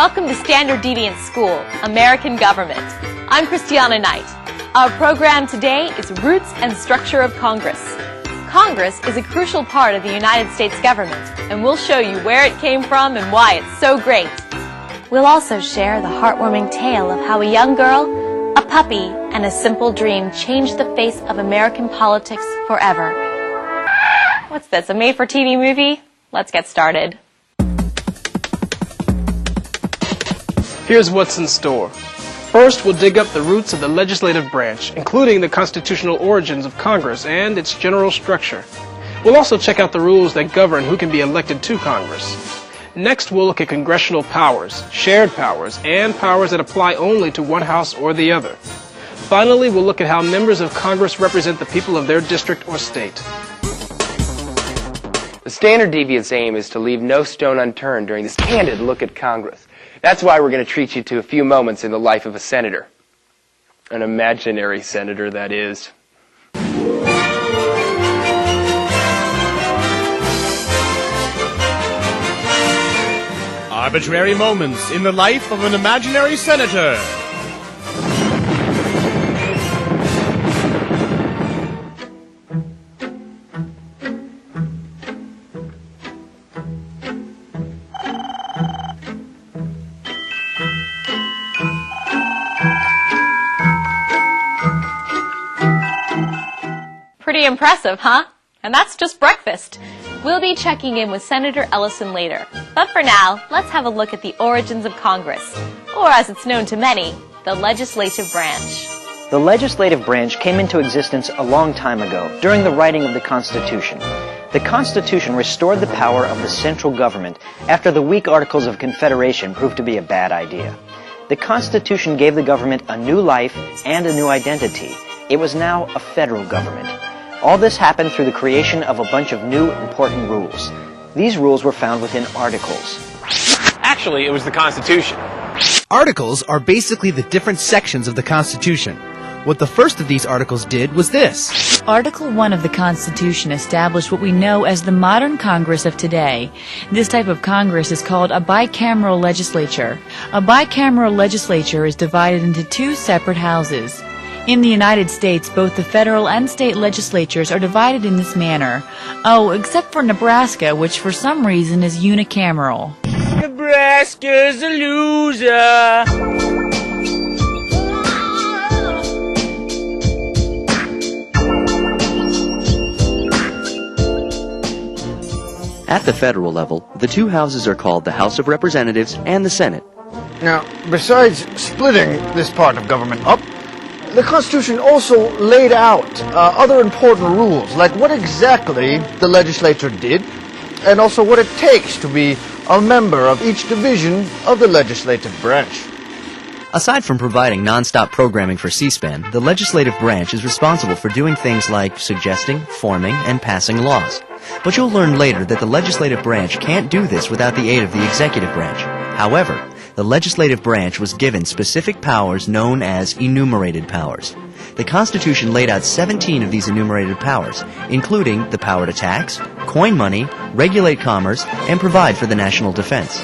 Welcome to Standard Deviant School, American Government. I'm Christiana Knight. Our program today is Roots and Structure of Congress. Congress is a crucial part of the United States government, and we'll show you where it came from and why it's so great. We'll also share the heartwarming tale of how a young girl, a puppy, and a simple dream changed the face of American politics forever. What's this, a made-for-TV movie? Let's get started. Here's what's in store. First, we'll dig up the roots of the legislative branch, including the constitutional origins of Congress and its general structure. We'll also check out the rules that govern who can be elected to Congress. Next, we'll look at congressional powers, shared powers, and powers that apply only to one house or the other. Finally, we'll look at how members of Congress represent the people of their district or state. The Standard Deviant's aim is to leave no stone unturned during this candid look at Congress. That's why we're going to treat you to a few moments in the life of a senator. An imaginary senator, that is. Arbitrary moments in the life of an imaginary senator. Pretty impressive, huh? And that's just breakfast. We'll be checking in with Senator Ellison later. But for now, let's have a look at the origins of Congress, or as it's known to many, the legislative branch. The legislative branch came into existence a long time ago, during the writing of the Constitution. The Constitution restored the power of the central government after the weak Articles of Confederation proved to be a bad idea. The Constitution gave the government a new life and a new identity. It was now a federal government. All this happened through the creation of a bunch of new important rules. These rules were found within articles. Actually, it was the Constitution. Articles are basically the different sections of the Constitution. What the first of these articles did was this. Article 1 of the Constitution established what we know as the modern Congress of today. This type of Congress is called a bicameral legislature. A bicameral legislature is divided into two separate houses. In the United States, both the federal and state legislatures are divided in this manner. Oh, except for Nebraska, which for some reason is unicameral. Nebraska's a loser. At the federal level, the two houses are called the House of Representatives and the Senate. Now, besides splitting this part of government up, the Constitution also laid out other important rules, like what exactly the legislature did, and also what it takes to be a member of each division of the legislative branch. Aside from providing non-stop programming for C-SPAN, the legislative branch is responsible for doing things like suggesting, forming, and passing laws. But you'll learn later that the legislative branch can't do this without the aid of the executive branch. However, the legislative branch was given specific powers known as enumerated powers. The Constitution laid out 17 of these enumerated powers, including the power to tax, coin money, regulate commerce, and provide for the national defense.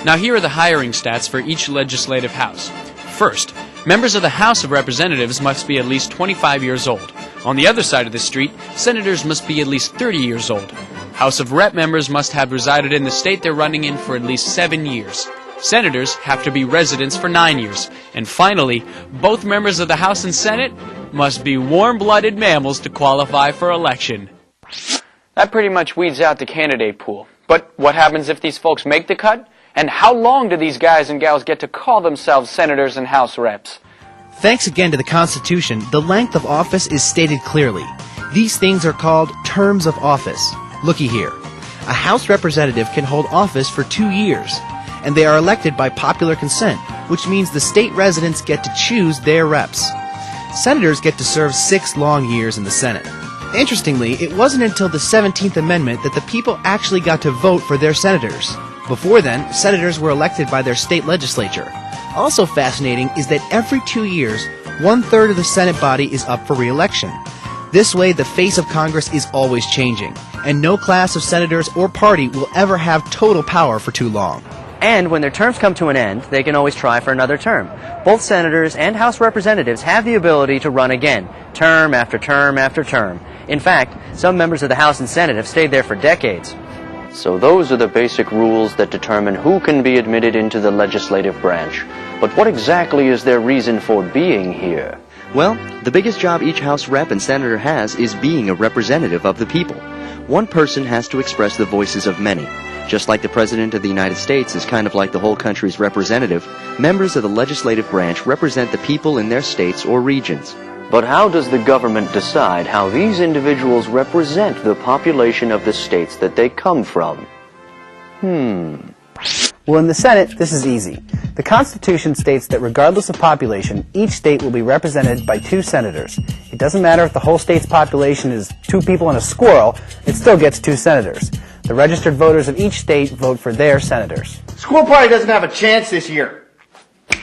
Now here are the hiring stats for each legislative house. First, members of the House of Representatives must be at least 25 years old. On the other side of the street, senators must be at least 30 years old. House of Rep members must have resided in the state they're running in for at least 7 years. Senators have to be residents for 9 years. And finally, both members of the House and Senate must be warm-blooded mammals to qualify for election. That pretty much weeds out the candidate pool. But what happens if these folks make the cut? And how long do these guys and gals get to call themselves senators and House reps? Thanks again to the Constitution, the length of office is stated clearly. These things are called terms of office. Looky here. A House representative can hold office for 2 years, and they are elected by popular consent, which means the state residents get to choose their reps. Senators get to serve 6 long years in the Senate. Interestingly, it wasn't until the 17th Amendment that the people actually got to vote for their senators. Before then, senators were elected by their state legislature. Also fascinating is that every 2 years, 1/3 of the Senate body is up for re-election. This way, the face of Congress is always changing, and no class of senators or party will ever have total power for too long. And when their terms come to an end, they can always try for another term. Both senators and House representatives have the ability to run again, term after term after term. In fact, some members of the House and Senate have stayed there for decades. So those are the basic rules that determine who can be admitted into the legislative branch. But what exactly is their reason for being here? Well, the biggest job each House rep and senator has is being a representative of the people. One person has to express the voices of many. Just like the President of the United States is kind of like the whole country's representative, members of the legislative branch represent the people in their states or regions. But how does the government decide how these individuals represent the population of the states that they come from? Well, in the Senate, this is easy. The Constitution states that regardless of population, each state will be represented by 2 senators. It doesn't matter if the whole state's population is 2 people and a squirrel, it still gets 2 senators. The registered voters of each state vote for their senators. School party doesn't have a chance this year.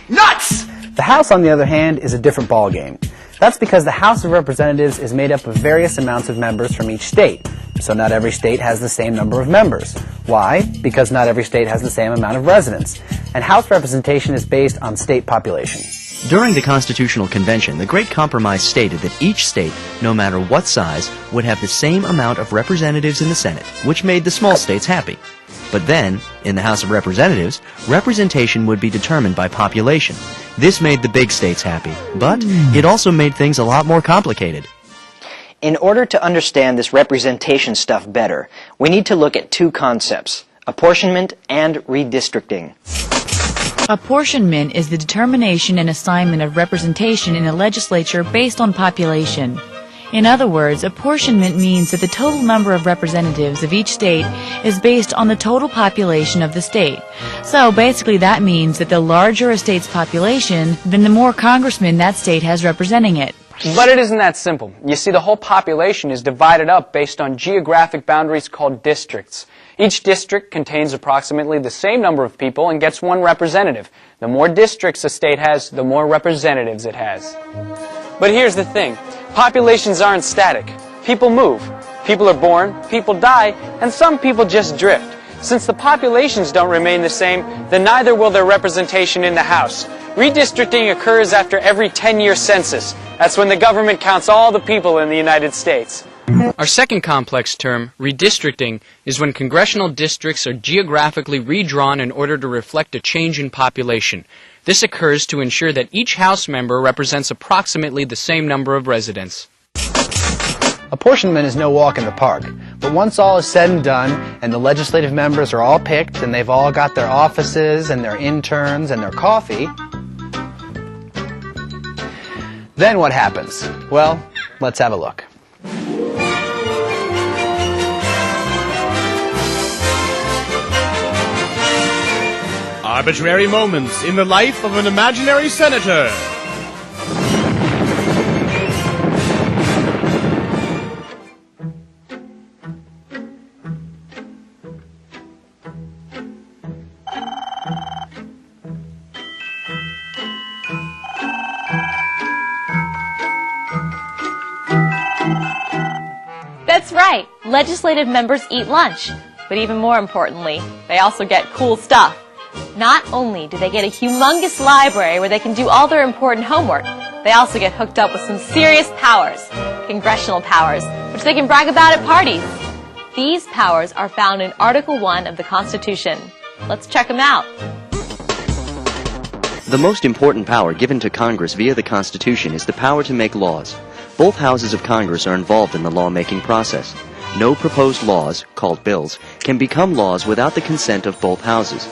Nuts! The House, on the other hand, is a different ballgame. That's because the House of Representatives is made up of various amounts of members from each state. So not every state has the same number of members. Why? Because not every state has the same amount of residents. And House representation is based on state population. During the Constitutional Convention, the Great Compromise stated that each state, no matter what size, would have the same amount of representatives in the Senate, which made the small states happy. But then, in the House of Representatives, representation would be determined by population. This made the big states happy, but it also made things a lot more complicated. In order to understand this representation stuff better, we need to look at 2 concepts: apportionment and redistricting. Apportionment is the determination and assignment of representation in a legislature based on population. In other words, apportionment means that the total number of representatives of each state is based on the total population of the state. So basically that means that the larger a state's population, then the more congressmen that state has representing it. But it isn't that simple. You see, the whole population is divided up based on geographic boundaries called districts. Each district contains approximately the same number of people and gets 1 representative. The more districts a state has, the more representatives it has. But here's the thing. Populations aren't static. People move. People are born, people die, and some people just drift. Since the populations don't remain the same, then neither will their representation in the House. Redistricting occurs after every 10-year census. That's when the government counts all the people in the United States. Our second complex term, redistricting, is when congressional districts are geographically redrawn in order to reflect a change in population. This occurs to ensure that each House member represents approximately the same number of residents. Apportionment is no walk in the park, but once all is said and done, and the legislative members are all picked, and they've all got their offices, and their interns, and their coffee, then what happens? Well, let's have a look. Arbitrary moments in the life of an imaginary senator. That's right, legislative members eat lunch. But even more importantly, they also get cool stuff. Not only do they get a humongous library where they can do all their important homework, they also get hooked up with some serious powers, congressional powers, which they can brag about at parties. These powers are found in Article 1 of the Constitution. Let's check them out. The most important power given to Congress via the Constitution is the power to make laws. Both houses of Congress are involved in the lawmaking process. No proposed laws, called bills, can become laws without the consent of both houses.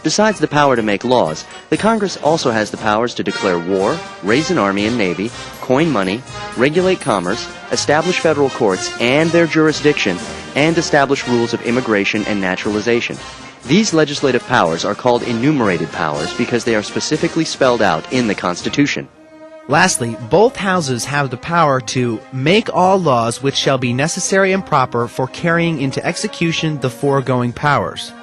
Besides the power to make laws, the Congress also has the powers to declare war, raise an army and navy, coin money, regulate commerce, establish federal courts and their jurisdiction, and establish rules of immigration and naturalization. These legislative powers are called enumerated powers because they are specifically spelled out in the Constitution. Lastly, both houses have the power to make all laws which shall be necessary and proper for carrying into execution the foregoing powers.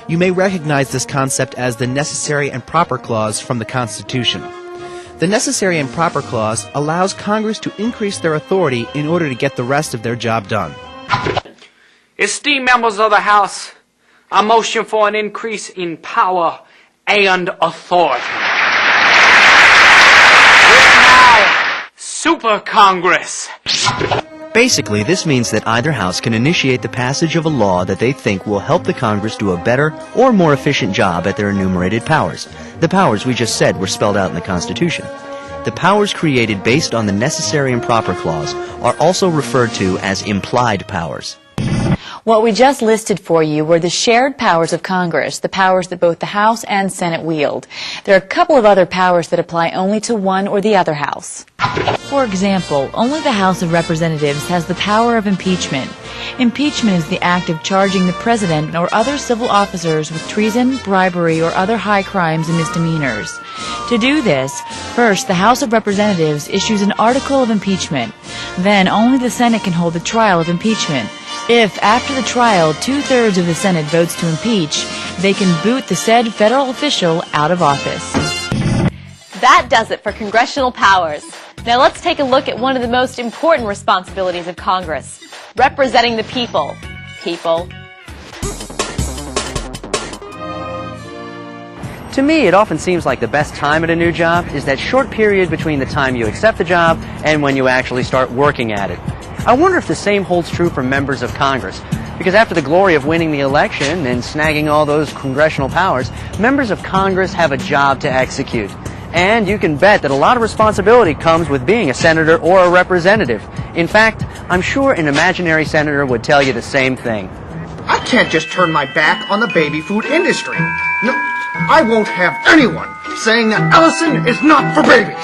You may recognize this concept as the Necessary and Proper Clause from the Constitution. The Necessary and Proper Clause allows Congress to increase their authority in order to get the rest of their job done. Esteemed members of the House, I motion for an increase in power and authority. Now, Super Congress. Basically, this means that either house can initiate the passage of a law that they think will help the Congress do a better or more efficient job at their enumerated powers. The powers we just said were spelled out in the Constitution. The powers created based on the necessary and proper clause are also referred to as implied powers. What we just listed for you were the shared powers of Congress, the powers that both the House and Senate wield. There are a couple of other powers that apply only to one or the other house. For example, only the House of Representatives has the power of impeachment. Impeachment is the act of charging the president or other civil officers with treason, bribery, or other high crimes and misdemeanors. To do this, first, the House of Representatives issues an article of impeachment. Then, only the Senate can hold the trial of impeachment. If, after the trial, 2/3 of the Senate votes to impeach, they can boot the said federal official out of office. That does it for congressional powers. Now let's take a look at one of the most important responsibilities of Congress, representing the people. People. To me, it often seems like the best time at a new job is that short period between the time you accept the job and when you actually start working at it. I wonder if the same holds true for members of Congress, because after the glory of winning the election and snagging all those congressional powers, members of Congress have a job to execute. And you can bet that a lot of responsibility comes with being a senator or a representative. In fact, I'm sure an imaginary senator would tell you the same thing. I can't just turn my back on the baby food industry. No, I won't have anyone saying that Ellison is not for babies.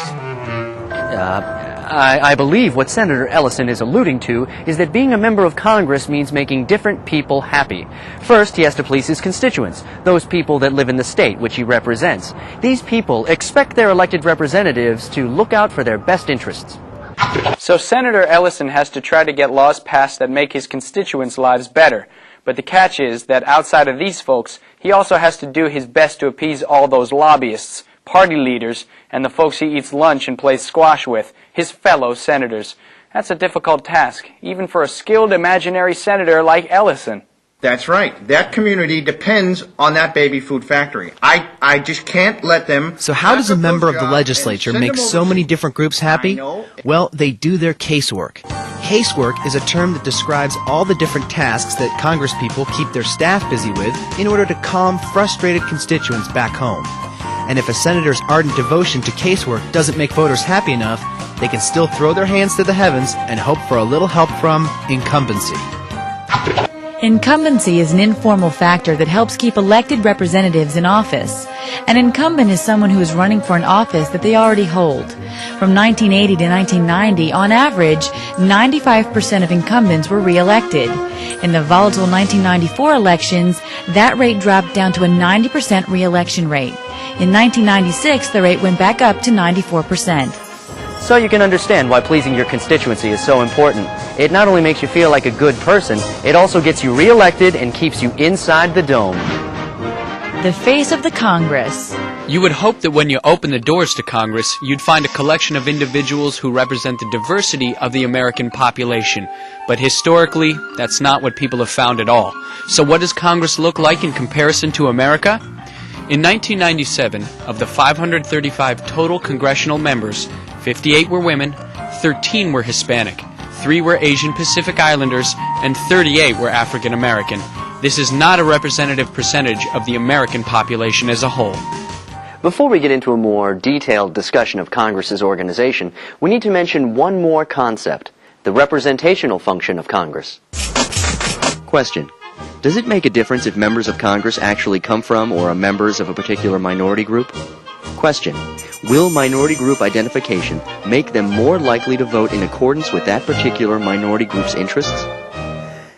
I believe what Senator Ellison is alluding to is that being a member of Congress means making different people happy. First, he has to please his constituents, those people that live in the state which he represents. These people expect their elected representatives to look out for their best interests. So Senator Ellison has to try to get laws passed that make his constituents' lives better. But the catch is that outside of these folks, he also has to do his best to appease all those lobbyists, party leaders, and the folks he eats lunch and plays squash with, his fellow senators. That's a difficult task, even for a skilled imaginary senator like Ellison. That's right. That community depends on that baby food factory. I just can't let them... So how does a member of the legislature make so many different groups happy? Well, they do their casework. Casework is a term that describes all the different tasks that congresspeople keep their staff busy with in order to calm frustrated constituents back home. And if a senator's ardent devotion to casework doesn't make voters happy enough, they can still throw their hands to the heavens and hope for a little help from incumbency. Incumbency is an informal factor that helps keep elected representatives in office. An incumbent is someone who is running for an office that they already hold. From 1980 to 1990, on average, 95% of incumbents were re-elected. In the volatile 1994 elections, that rate dropped down to a 90% re-election rate. In 1996, the rate went back up to 94%. So you can understand why pleasing your constituency is so important. It not only makes you feel like a good person, it also gets you re-elected and keeps you inside the dome. The face of the Congress. You would hope that when you open the doors to Congress, you'd find a collection of individuals who represent the diversity of the American population. But historically, that's not what people have found at all. So what does Congress look like in comparison to America? In 1997, of the 535 total congressional members, 58 were women, 13 were Hispanic, 3 were Asian Pacific Islanders, and 38 were African American. This is not a representative percentage of the American population as a whole. Before we get into a more detailed discussion of Congress's organization, we need to mention one more concept, the representational function of Congress. Question. Does it make a difference if members of Congress actually come from or are members of a particular minority group? Question. Will minority group identification make them more likely to vote in accordance with that particular minority group's interests?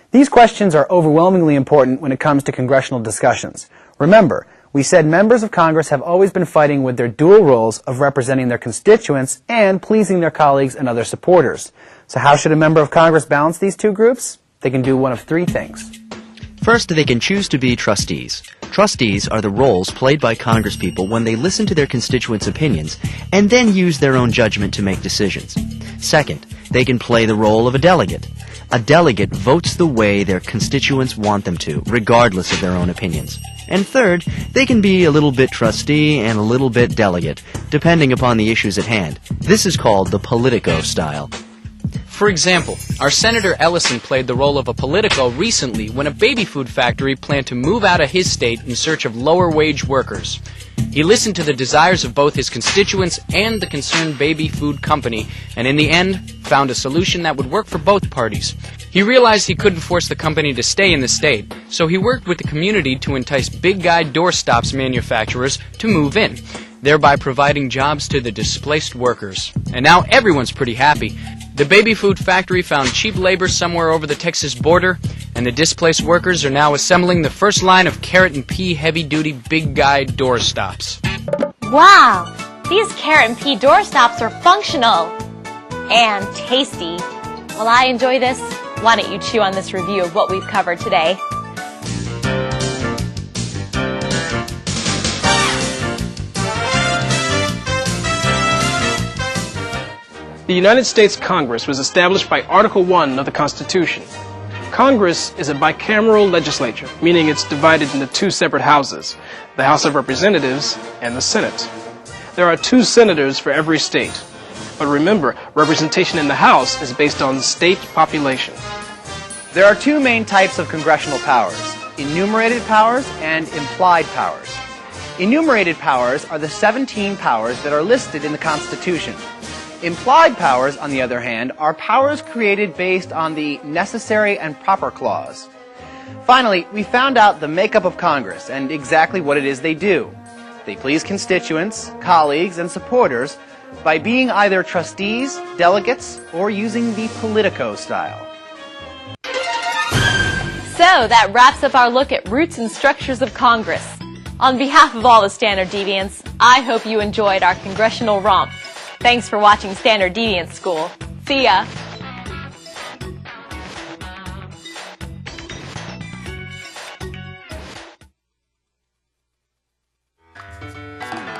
These questions are overwhelmingly important when it comes to congressional discussions. Remember, we said members of Congress have always been fighting with their dual roles of representing their constituents and pleasing their colleagues and other supporters. So how should a member of Congress balance these two groups? They can do one of three things. First, they can choose to be trustees. Trustees are the roles played by congresspeople when they listen to their constituents' opinions and then use their own judgment to make decisions. Second, they can play the role of a delegate. A delegate votes the way their constituents want them to, regardless of their own opinions. And third, they can be a little bit trustee and a little bit delegate, depending upon the issues at hand. This is called the Politico style. For example, our Senator Ellison played the role of a Politico recently when a baby food factory planned to move out of his state in search of lower-wage workers. He listened to the desires of both his constituents and the concerned baby food company, and in the end, found a solution that would work for both parties. He realized he couldn't force the company to stay in the state, so he worked with the community to entice Big Guy doorstops manufacturers to move in, thereby providing jobs to the displaced workers. And now everyone's pretty happy. The baby food factory found cheap labor somewhere over the Texas border, and the displaced workers are now assembling the first line of carrot and pea heavy-duty Big Guy doorstops. Wow! These carrot and pea doorstops are functional and tasty. While I enjoy this, why don't you chew on this review of what we've covered today? The United States Congress was established by Article 1 of the Constitution. Congress is a bicameral legislature, meaning it's divided into two separate houses, the House of Representatives and the Senate. There are 2 senators for every state. But remember, representation in the House is based on state population. There are 2 main types of congressional powers, enumerated powers and implied powers. Enumerated powers are the 17 powers that are listed in the Constitution. Implied powers, on the other hand, are powers created based on the necessary and proper clause. Finally, we found out the makeup of Congress and exactly what it is they do. They please constituents, colleagues, and supporters by being either trustees, delegates, or using the Politico style. So that wraps up our look at roots and structures of Congress. On behalf of all the Standard Deviants, I hope you enjoyed our congressional romp. Thanks for watching Standard Deviant School. See ya!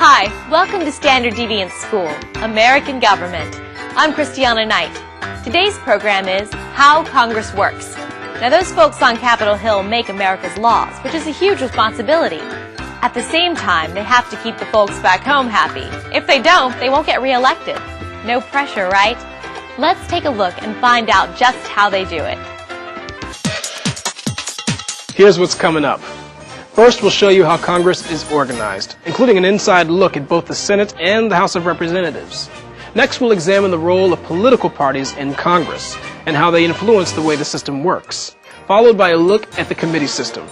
Hi, welcome to Standard Deviant School, American Government. I'm Christiana Knight. Today's program is How Congress Works. Now those folks on Capitol Hill make America's laws, which is a huge responsibility. At the same time, they have to keep the folks back home happy. If they don't, they won't get reelected. No pressure, right? Let's take a look and find out just how they do it. Here's what's coming up. First, we'll show you how Congress is organized, including an inside look at both the Senate and the House of Representatives. Next, we'll examine the role of political parties in Congress and how they influence the way the system works, followed by a look at the committee system.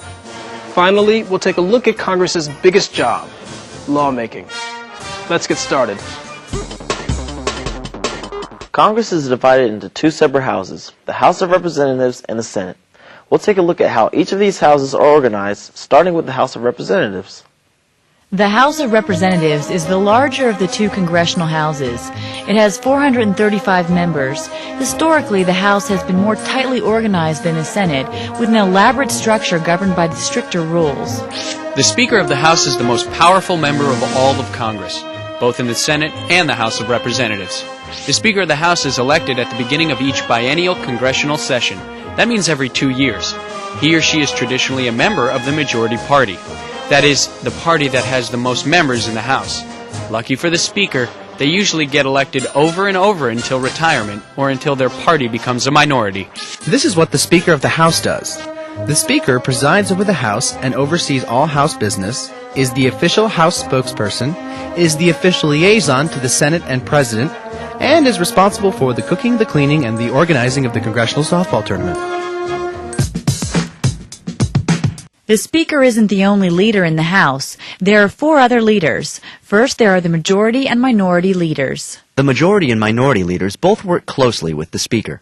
Finally, we'll take a look at Congress's biggest job, lawmaking. Let's get started. Congress is divided into 2 separate houses, the House of Representatives and the Senate. We'll take a look at how each of these houses are organized, starting with the House of Representatives. The House of Representatives is the larger of the 2 congressional houses. It has 435 members. Historically, the House has been more tightly organized than the Senate, with an elaborate structure governed by the stricter rules. The Speaker of the House is the most powerful member of all of Congress, both in the Senate and the House of Representatives. The Speaker of the House is elected at the beginning of each biennial congressional session. That means every 2 years. He or she is traditionally a member of the majority party. That is, the party that has the most members in the House. Lucky for the Speaker, they usually get elected over and over until retirement or until their party becomes a minority. This is what the Speaker of the House does. The Speaker presides over the House and oversees all House business, is the official House spokesperson, is the official liaison to the Senate and President, and is responsible for the cooking, the cleaning, and the organizing of the Congressional Softball Tournament. The Speaker isn't the only leader in the House. There are 4 other leaders. First, there are the majority and minority leaders. The majority and minority leaders both work closely with the Speaker.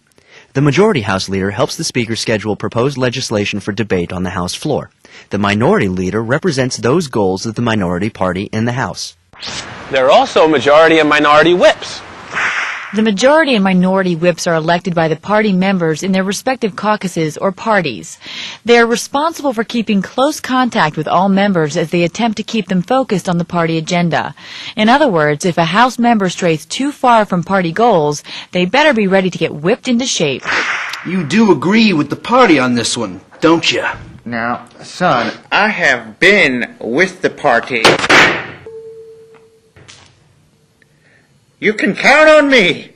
The majority House leader helps the Speaker schedule proposed legislation for debate on the House floor. The minority leader represents those goals of the minority party in the House. There are also majority and minority whips. The majority and minority whips are elected by the party members in their respective caucuses or parties. They are responsible for keeping close contact with all members as they attempt to keep them focused on the party agenda. In other words, if a House member strays too far from party goals, they better be ready to get whipped into shape. You do agree with the party on this one, don't you? Now, son, I have been with the party. You can count on me.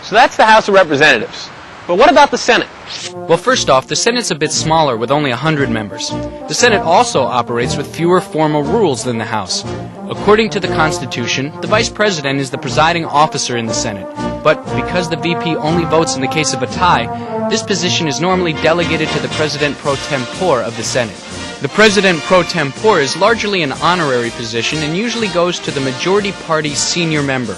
So that's the House of Representatives. But what about the Senate? Well, first off, the Senate's a bit smaller with only 100 members. The Senate also operates with fewer formal rules than the House. According to the Constitution, the Vice President is the presiding officer in the Senate. But because the VP only votes in the case of a tie, this position is normally delegated to the President pro tempore of the Senate. The President pro tempore is largely an honorary position and usually goes to the majority party's senior member.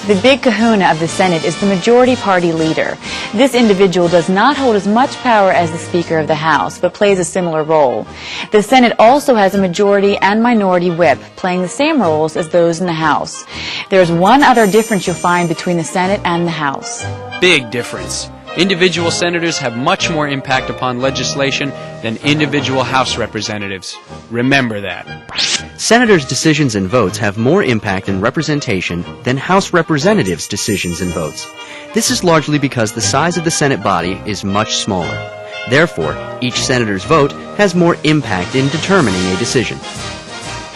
The big kahuna of the Senate is the majority party leader. This individual does not hold as much power as the Speaker of the House, but plays a similar role. The Senate also has a majority and minority whip, playing the same roles as those in the House. There's one other difference you'll find between the Senate and the House. Big difference. Individual senators have much more impact upon legislation than individual House representatives. Remember that. Senators' decisions and votes have more impact and representation than House representatives' decisions and votes. This is largely because the size of the Senate body is much smaller. Therefore, each senator's vote has more impact in determining a decision.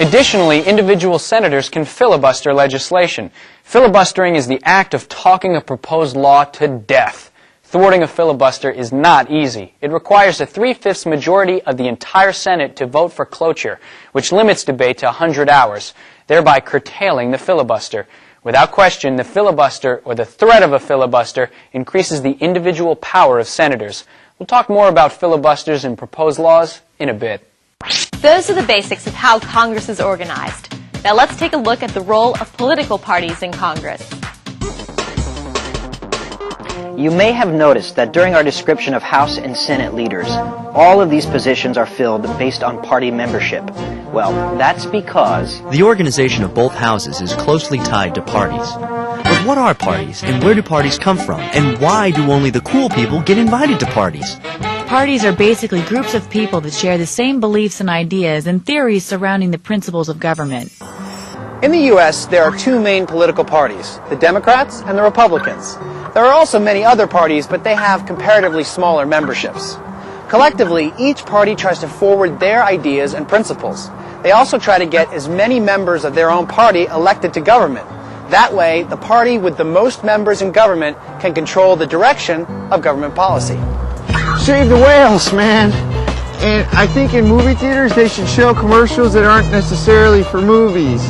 Additionally, individual senators can filibuster legislation. Filibustering is the act of talking a proposed law to death. Thwarting a filibuster is not easy. It requires a 3/5 majority of the entire Senate to vote for cloture, which limits debate to 100 hours, thereby curtailing the filibuster. Without question, the filibuster, or the threat of a filibuster, increases the individual power of senators. We'll talk more about filibusters and proposed laws in a bit. Those are the basics of how Congress is organized. Now let's take a look at the role of political parties in Congress. You may have noticed that during our description of House and Senate leaders, all of these positions are filled based on party membership. Well, that's because the organization of both houses is closely tied to parties. But what are parties, and where do parties come from, and why do only the cool people get invited to parties? Parties are basically groups of people that share the same beliefs and ideas and theories surrounding the principles of government. In the U.S., there are two main political parties, the Democrats and the Republicans. There are also many other parties, but they have comparatively smaller memberships. Collectively, each party tries to forward their ideas and principles. They also try to get as many members of their own party elected to government. That way, the party with the most members in government can control the direction of government policy. Save the whales, man. And I think in movie theaters they should show commercials that aren't necessarily for movies.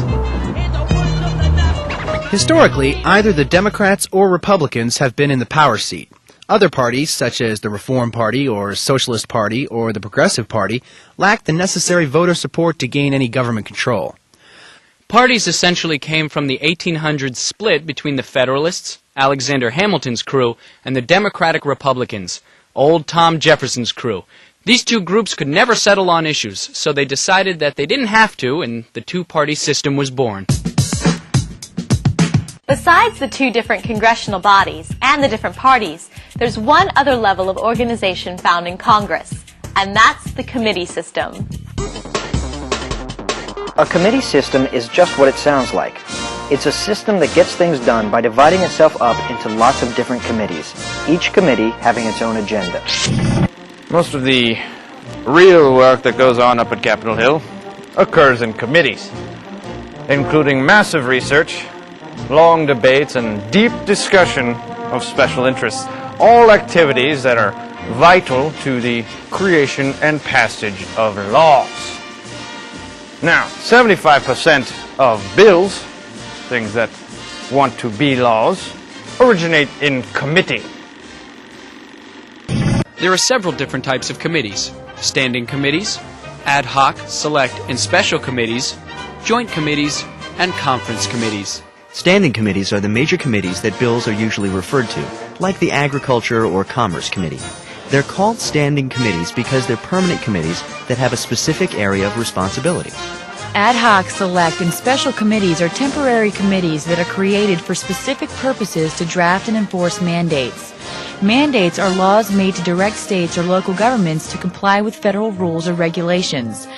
Historically, either the Democrats or Republicans have been in the power seat. Other parties, such as the Reform Party or Socialist Party or the Progressive Party, lack the necessary voter support to gain any government control. Parties essentially came from the 1800s split between the Federalists, Alexander Hamilton's crew, and the Democratic Republicans, old Tom Jefferson's crew. These two groups could never settle on issues, so they decided that they didn't have to, and the two-party system was born. Besides the two different congressional bodies and the different parties, there's one other level of organization found in Congress, and that's the committee system. a committee system is just what it sounds like. It's a system that gets things done by dividing itself up into lots of different committees, each committee having its own agenda. Most of the real work that goes on up at Capitol Hill occurs in committees, including massive research, long debates, and deep discussion of special interests, all activities that are vital to the creation and passage of laws. Now, 75% of bills, things that want to be laws, originate in committee. There are several different types of committees: standing committees, ad hoc, select, and special committees, joint committees, and conference committees. Standing committees are the major committees that bills are usually referred to, like the Agriculture or Commerce Committee. They're called standing committees because they're permanent committees that have a specific area of responsibility. Ad hoc, select, and special committees are temporary committees that are created for specific purposes to draft and enforce mandates. Mandates are laws made to direct states or local governments to comply with federal rules or regulations.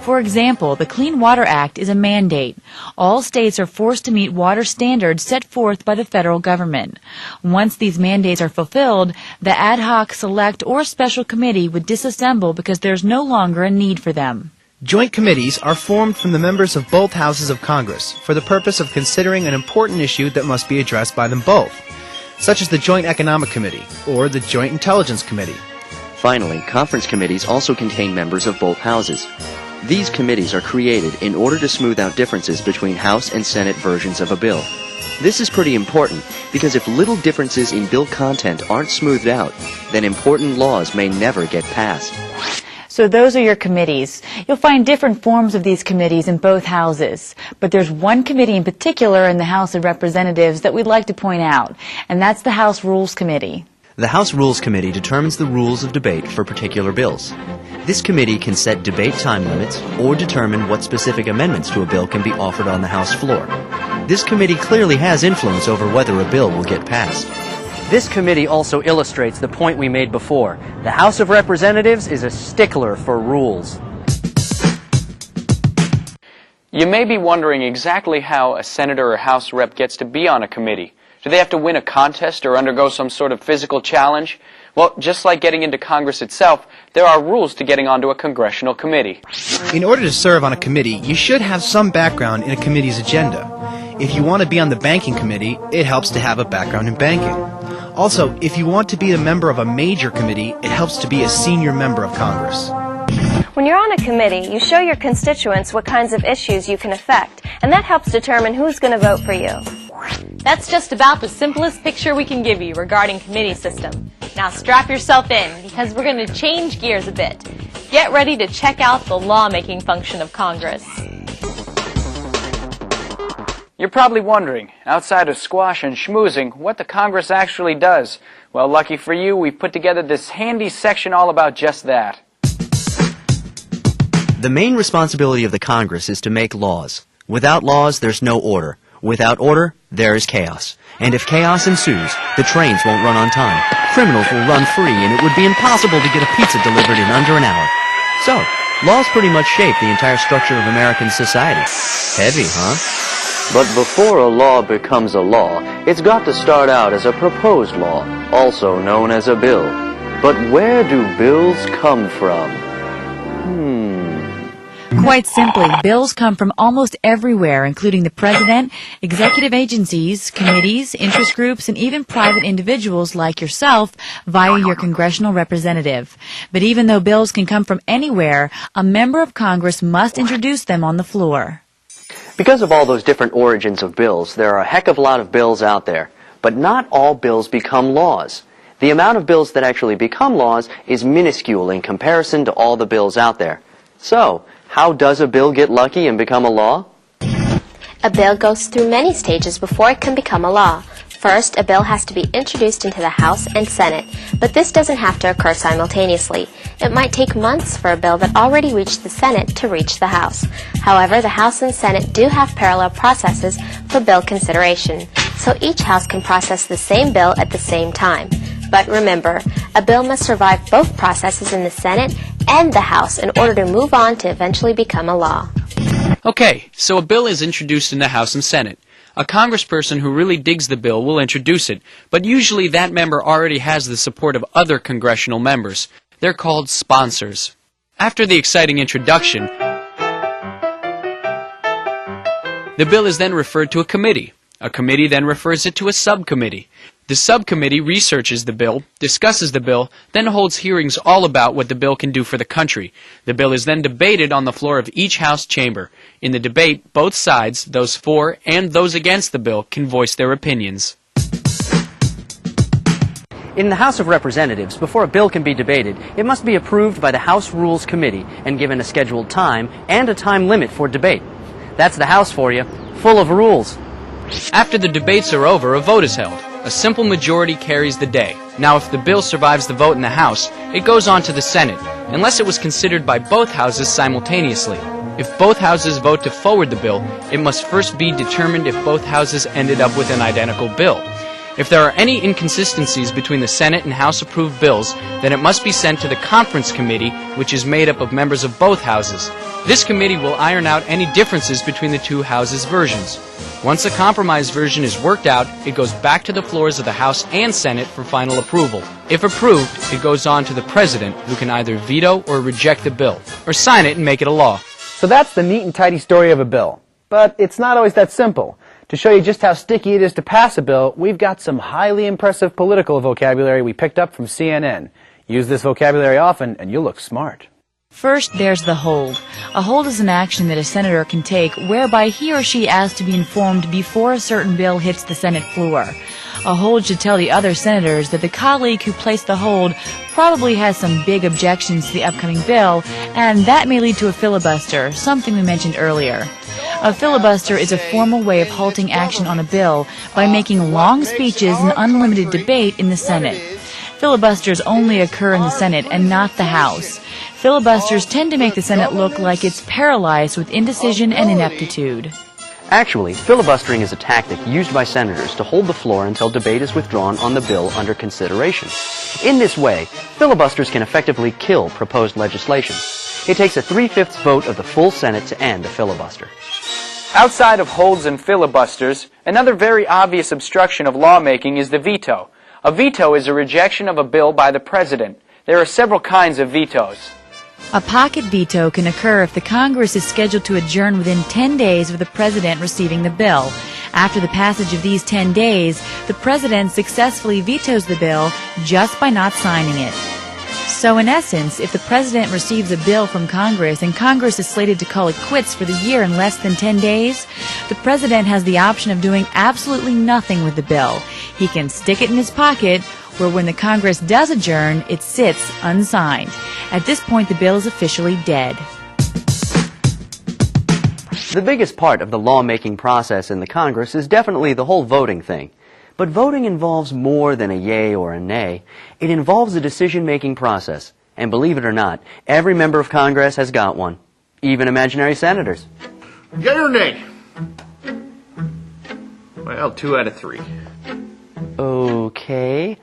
For example, the Clean Water Act is a mandate. All states are forced to meet water standards set forth by the federal government. Once these mandates are fulfilled, the ad hoc, select, or special committee would disassemble because there's no longer a need for them. Joint committees are formed from the members of both houses of Congress for the purpose of considering an important issue that must be addressed by them both, such as the Joint Economic Committee or the Joint Intelligence Committee. Finally, conference committees also contain members of both houses. These committees are created in order to smooth out differences between House and Senate versions of a bill. This is pretty important because if little differences in bill content aren't smoothed out, then important laws may never get passed. So those are your committees. You'll find different forms of these committees in both houses. But there's one committee in particular in the House of Representatives that we'd like to point out, and that's the House Rules Committee. The House Rules Committee determines the rules of debate for particular bills. This committee can set debate time limits or determine what specific amendments to a bill can be offered on the House floor. This committee clearly has influence over whether a bill will get passed. This committee also illustrates the point we made before. The House of Representatives is a stickler for rules. You may be wondering exactly how a senator or House rep gets to be on a committee. Do they have to win a contest or undergo some sort of physical challenge? Well, just like getting into Congress itself, there are rules to getting onto a congressional committee. In order to serve on a committee, you should have some background in a committee's agenda. If you want to be on the banking committee, it helps to have a background in banking. Also, if you want to be a member of a major committee, it helps to be a senior member of Congress. When you're on a committee, you show your constituents what kinds of issues you can affect, and that helps determine who's going to vote for you. That's just about the simplest picture we can give you regarding committee system. Now strap yourself in, because we're going to change gears a bit. Get ready to check out the lawmaking function of Congress. You're probably wondering, outside of squash and schmoozing, what the Congress actually does. Well, lucky for you, we've put together this handy section all about just that. The main responsibility of the Congress is to make laws. Without laws, there's no order. Without order, there is chaos. And if chaos ensues, the trains won't run on time, criminals will run free, and it would be impossible to get a pizza delivered in under an hour. So, laws pretty much shape the entire structure of American society. Heavy, huh? But before a law becomes a law, it's got to start out as a proposed law, also known as a bill. But where do bills come from? Quite simply, bills come from almost everywhere, including the President, executive agencies, committees, interest groups, and even private individuals like yourself via your congressional representative. But even though bills can come from anywhere, a member of Congress must introduce them on the floor. Because of all those different origins of bills, there are a heck of a lot of bills out there. But not all bills become laws. The amount of bills that actually become laws is minuscule in comparison to all the bills out there. So, how does a bill get lucky and become a law? A bill goes through many stages before it can become a law. First, a bill has to be introduced into the House and Senate, but this doesn't have to occur simultaneously. It might take months for a bill that already reached the Senate to reach the House. However, the House and Senate do have parallel processes for bill consideration, so each House can process the same bill at the same time. But remember, a bill must survive both processes in the Senate and the House in order to move on to eventually become a law. Okay, so a bill is introduced in the House and Senate. A congressperson who really digs the bill will introduce it, but usually that member already has the support of other congressional members. They're called sponsors. After the exciting introduction, the bill is then referred to a committee. A committee then refers it to a subcommittee. The subcommittee researches the bill, discusses the bill, then holds hearings all about what the bill can do for the country. The bill is then debated on the floor of each House chamber. In the debate, both sides, those for and those against the bill, can voice their opinions. In the House of Representatives, before a bill can be debated, it must be approved by the House Rules Committee and given a scheduled time and a time limit for debate. That's the House for you, full of rules. After the debates are over, a vote is held. A simple majority carries the day. Now, if the bill survives the vote in the House, it goes on to the Senate, unless it was considered by both houses simultaneously. If both houses vote to forward the bill, it must first be determined if both houses ended up with an identical bill. If there are any inconsistencies between the Senate and House-approved bills, then it must be sent to the Conference Committee, which is made up of members of both houses. This committee will iron out any differences between the two houses' versions. Once a compromise version is worked out, it goes back to the floors of the House and Senate for final approval. If approved, it goes on to the President, who can either veto or reject the bill, or sign it and make it a law. So that's the neat and tidy story of a bill. But it's not always that simple. To show you just how sticky it is to pass a bill, we've got some highly impressive political vocabulary we picked up from CNN. Use this vocabulary often, and you'll look smart. First, there's the hold. A hold is an action that a senator can take whereby he or she asks to be informed before a certain bill hits the Senate floor. A hold should tell the other senators that the colleague who placed the hold probably has some big objections to the upcoming bill, and that may lead to a filibuster, something we mentioned earlier. A filibuster is a formal way of halting action on a bill by making long speeches and unlimited debate in the Senate. Filibusters only occur in the Senate and not the House. Filibusters tend to make the Senate look like it's paralyzed with indecision and ineptitude. Actually, filibustering is a tactic used by senators to hold the floor until debate is withdrawn on the bill under consideration. In this way, filibusters can effectively kill proposed legislation. It takes a 3/5 vote of the full Senate to end a filibuster. Outside of holds and filibusters, another very obvious obstruction of lawmaking is the veto. A veto is a rejection of a bill by the President. There are several kinds of vetoes. A pocket veto can occur if the Congress is scheduled to adjourn within 10 days of the President receiving the bill. After the passage of these 10 days, the President successfully vetoes the bill just by not signing it. So in essence, if the President receives a bill from Congress and Congress is slated to call it quits for the year in less than 10 days, the President has the option of doing absolutely nothing with the bill. He can stick it in his pocket, where when the Congress does adjourn, it sits unsigned. At this point, the bill is officially dead. The biggest part of the lawmaking process in the Congress is definitely the whole voting thing. But voting involves more than a yay or a nay. It involves a decision-making process. And believe it or not, every member of Congress has got one. Even imaginary senators. Yay or nay? Well, 2 out of 3. Okay.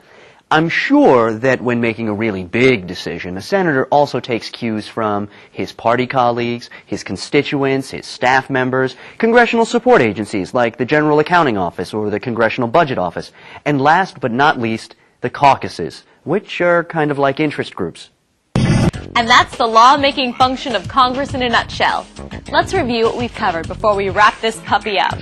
I'm sure that when making a really big decision, a senator also takes cues from his party colleagues, his constituents, his staff members, congressional support agencies like the General Accounting Office or the Congressional Budget Office, and last but not least, the caucuses, which are kind of like interest groups. And that's the lawmaking function of Congress in a nutshell. Let's review what we've covered before we wrap this puppy up.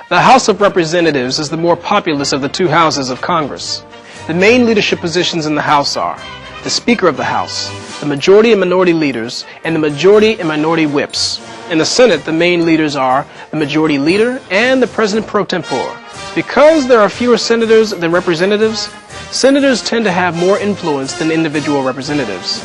The House of Representatives is the more populous of the two houses of Congress. The main leadership positions in the House are the Speaker of the House, the Majority and Minority Leaders, and the Majority and Minority Whips. In the Senate, the main leaders are the Majority Leader and the President pro tempore. Because there are fewer senators than representatives, senators tend to have more influence than individual representatives.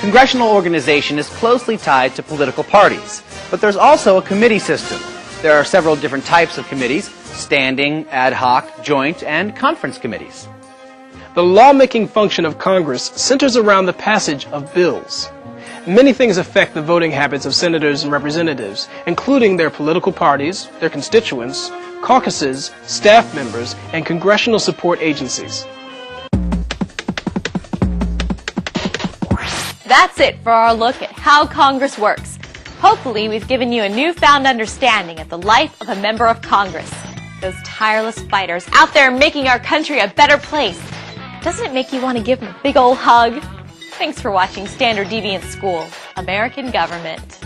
Congressional organization is closely tied to political parties, but there's also a committee system. There are several different types of committees: standing, ad hoc, joint, and conference committees. The lawmaking function of Congress centers around the passage of bills. Many things affect the voting habits of senators and representatives, including their political parties, their constituents, caucuses, staff members, and congressional support agencies. That's it for our look at how Congress works. Hopefully, we've given you a newfound understanding of the life of a member of Congress. Those tireless fighters out there making our country a better place. Doesn't it make you want to give them a big old hug? Thanks for watching Standard Deviant School, American Government.